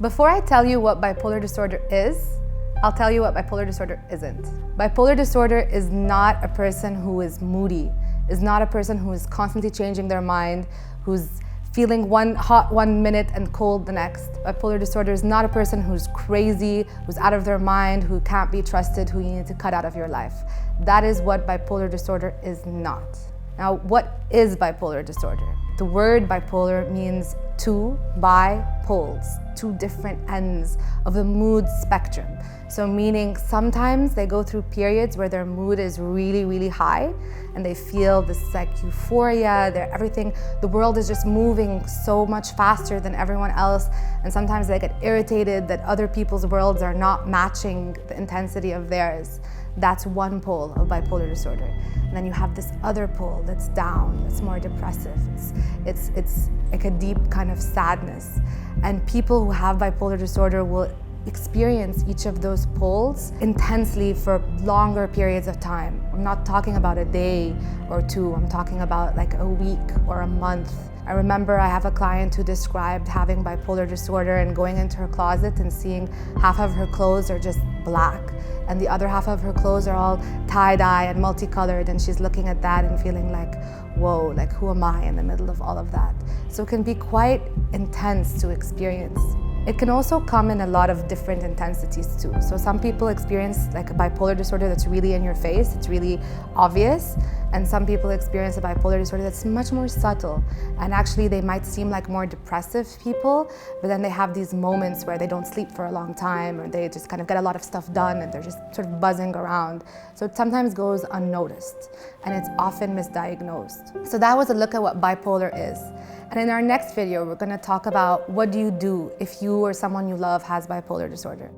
Before I tell you what bipolar disorder is, I'll tell you what bipolar disorder isn't. Bipolar disorder is not a person who is moody, is not a person who is constantly changing their mind, who's feeling hot one minute and cold the next. Bipolar disorder is not a person who's crazy, who's out of their mind, who can't be trusted, who you need to cut out of your life. That is what bipolar disorder is not. Now, what is bipolar disorder? The word bipolar means two bi-poles, two different ends of the mood spectrum. So meaning sometimes they go through periods where their mood is really, really high and they feel this like euphoria, the world is just moving so much faster than everyone else, and sometimes they get irritated that other people's worlds are not matching the intensity of theirs. That's one pole of bipolar disorder. And then you have this other pole that's down, that's more depressive. It's like a deep kind of sadness. And people who have bipolar disorder will experience each of those poles intensely for longer periods of time. I'm not talking about a day or two, I'm talking about like a week or a month. I remember I have a client who described having bipolar disorder and going into her closet and seeing half of her clothes are just black and the other half of her clothes are all tie-dye and multicolored, and she's looking at that and feeling like, whoa, like who am I in the middle of all of that? So it can be quite intense to experience. It can also come in a lot of different intensities too. So some people experience like a bipolar disorder that's really in your face, it's really obvious, and some people experience a bipolar disorder that's much more subtle. And actually they might seem like more depressive people, but then they have these moments where they don't sleep for a long time, or they just kind of get a lot of stuff done and they're just sort of buzzing around. So it sometimes goes unnoticed and it's often misdiagnosed. So that was a look at what bipolar is. And in our next video, we're going to talk about what do you do if you or someone you love has bipolar disorder.